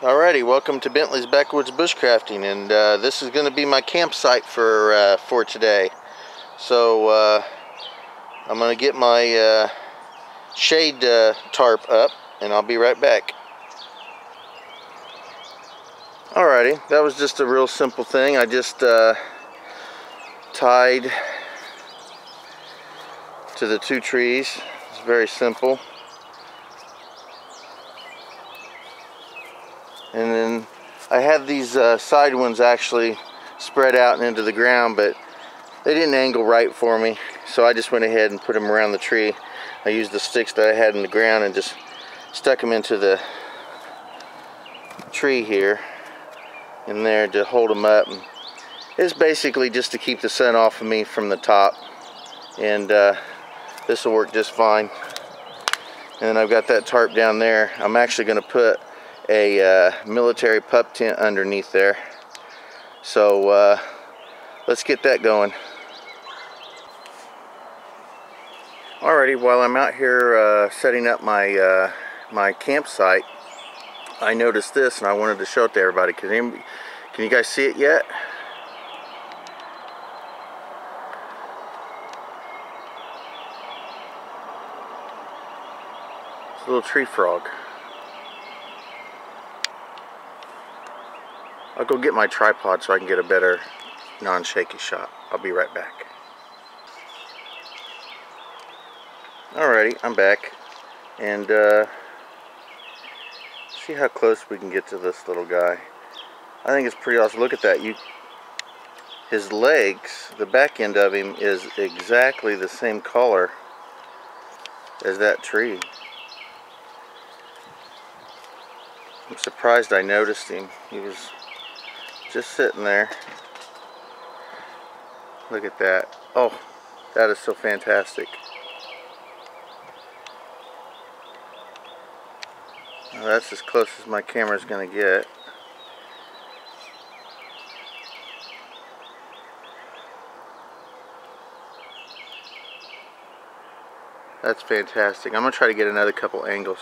Alrighty, welcome to Bentley's Backwoods Bushcrafting, and this is going to be my campsite for today. So I'm going to get my shade tarp up, and I'll be right back. Alrighty, that was just a real simple thing. I just tied to the two trees. It's very simple. And then I had these side ones actually spread out and into the ground, but they didn't angle right for me, so I just went ahead and put them around the tree. I used the sticks that I had in the ground and just stuck them into the tree here and there to hold them up. And it's basically just to keep the sun off of me from the top, and this will work just fine. And then I've got that tarp down there. I'm actually going to put a military pup tent underneath there, so let's get that going. Alrighty, while I'm out here setting up my my campsite, I noticed this and I wanted to show it to everybody. Can you guys see it yet? It's a little tree frog. I'll go get my tripod so I can get a better non-shaky shot. I'll be right back. Alrighty, I'm back, and see how close we can get to this little guy. I think it's pretty awesome. Look at that. His legs, the back end of him is exactly the same color as that tree. I'm surprised I noticed him. He was just sitting there. Look at that. Oh, that is so fantastic. Well, that's as close as my camera's gonna get. That's fantastic. I'm gonna try to get another couple angles.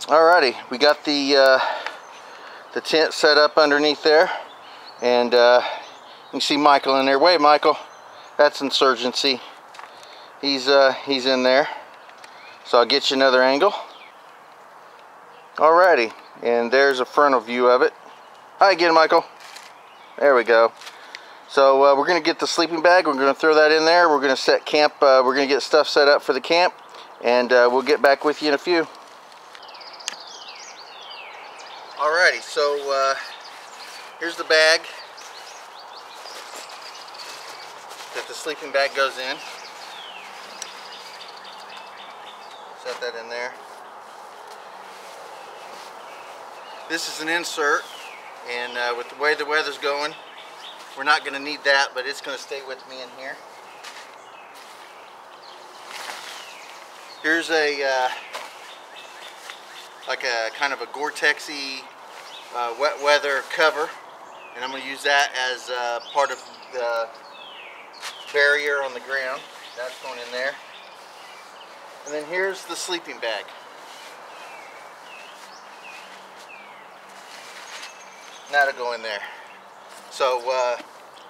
Alrighty, we got the tent set up underneath there, and you can see Michael in there. Wait, Michael, that's Insurgency. He's in there. So I'll get you another angle. Alrighty, and there's a frontal view of it. Hi again, Michael. There we go. So we're gonna get the sleeping bag. We're gonna throw that in there. We're gonna set camp. We're gonna get stuff set up for the camp, and we'll get back with you in a few. Alrighty, so here's the bag that the sleeping bag goes in. Set that in there. This is an insert, and with the way the weather's going, we're not going to need that, but it's going to stay with me in here. Here's a like a kind of a Gore-Tex-y wet weather cover, and I'm going to use that as part of the barrier on the ground. That's going in there. And then here's the sleeping bag. That'll go in there. So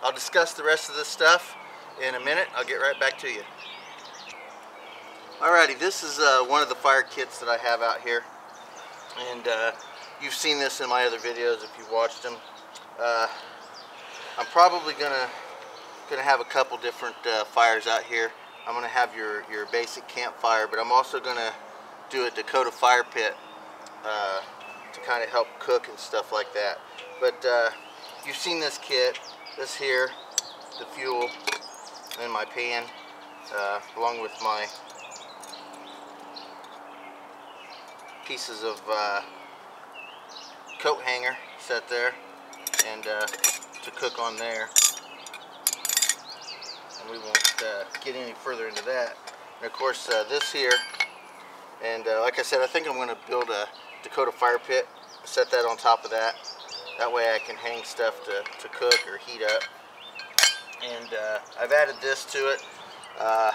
I'll discuss the rest of this stuff in a minute. I'll get right back to you. Alrighty, this is one of the fire kits that I have out here, and you've seen this in my other videos if you've watched them. I'm probably gonna have a couple different fires out here. I'm gonna have your basic campfire, but I'm also gonna do a Dakota fire pit to kind of help cook and stuff like that. But you've seen this kit. This here, the fuel, and my pan, along with my pieces of coat hanger set there, and to cook on there. And we won't get any further into that. And of course this here, and like I said, I think I'm going to build a Dakota fire pit, set that on top of that. That way I can hang stuff to cook or heat up. And I've added this to it. I'm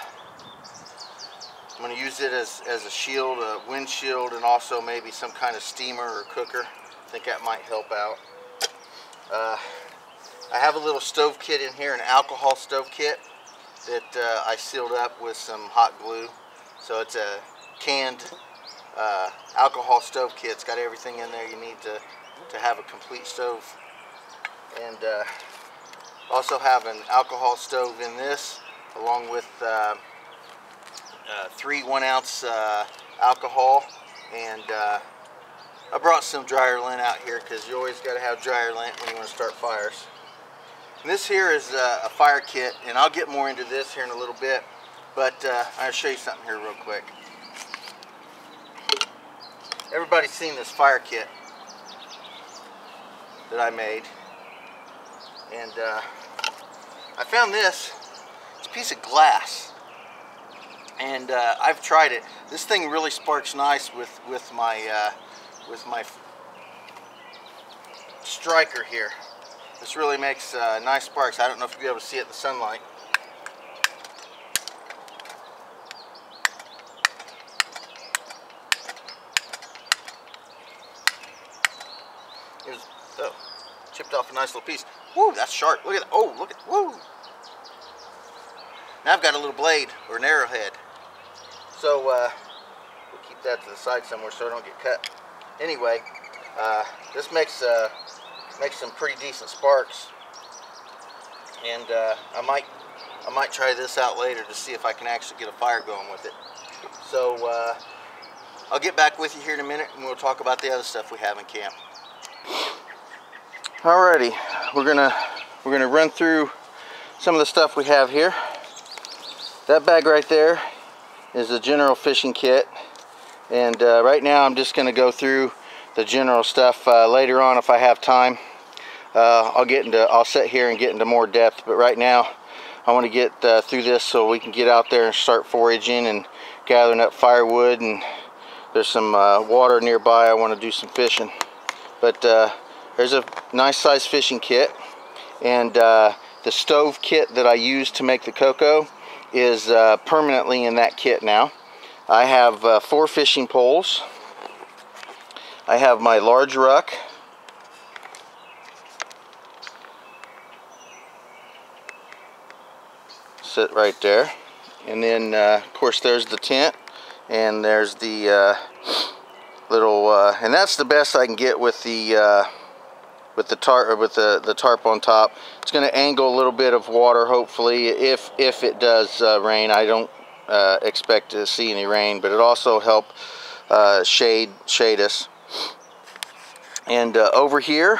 going to use it as a shield, a wind shield, and also maybe some kind of steamer or cooker. I think that might help out. I have a little stove kit in here, an alcohol stove kit that I sealed up with some hot glue. So it's a canned alcohol stove kit. It's got everything in there you need to have a complete stove. And also have an alcohol stove in this, along with 3 1-ounce alcohol. And I brought some dryer lint out here because you always got to have dryer lint when you want to start fires. And this here is a fire kit, and I'll get more into this here in a little bit, but I'll show you something here real quick. Everybody's seen this fire kit that I made, and I found this. It's a piece of glass, and I've tried it. This thing really sparks nice with my striker here. This really makes nice sparks. I don't know if you'll be able to see it in the sunlight. Oh, chipped off a nice little piece. Woo, that's sharp. Look at that. Oh, look at, woo. Now I've got a little blade or an arrowhead. So we'll keep that to the side somewhere so I don't get cut. Anyway, this makes some pretty decent sparks, and I might try this out later to see if I can actually get a fire going with it. So I'll get back with you here in a minute, and we'll talk about the other stuff we have in camp. Alrighty, we're gonna run through some of the stuff we have here. That bag right there is a general fishing kit, and right now I'm just gonna go through the general stuff. Later on, if I have time, I'll sit here and get into more depth, but right now I want to get through this so we can get out there and start foraging and gathering up firewood, and there's some water nearby. I want to do some fishing, but there's a nice size fishing kit, and the stove kit that I used to make the cocoa is permanently in that kit now. I have 4 fishing poles. I have my large ruck. Sit right there. And then of course there's the tent, and there's the little and that's the best I can get with the tarp on top. It's going to angle a little bit of water, hopefully, if it does rain. I don't expect to see any rain, but it also help shade us. And over here,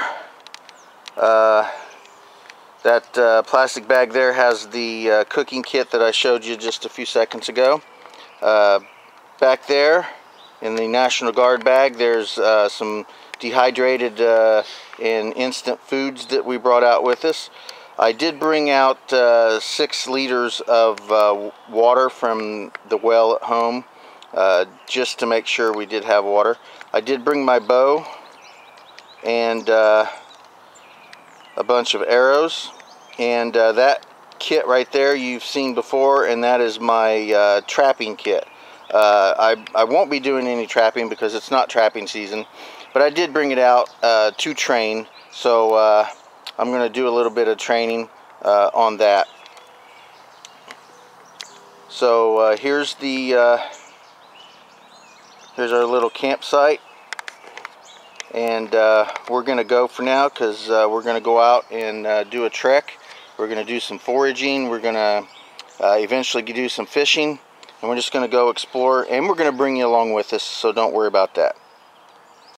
that plastic bag there has the cooking kit that I showed you just a few seconds ago. Back there in the National Guard bag, there's some dehydrated and instant foods that we brought out with us. I did bring out 6 liters of water from the well at home, just to make sure we did have water. I did bring my bow and a bunch of arrows, and that kit right there you've seen before, and that is my trapping kit. I won't be doing any trapping because it's not trapping season, but I did bring it out to train, so I'm going to do a little bit of training on that. So here's our little campsite, and we're going to go for now because we're going to go out and do a trek. We're going to do some foraging. We're going to eventually do some fishing, and we're just going to go explore, and we're going to bring you along with us, so don't worry about that.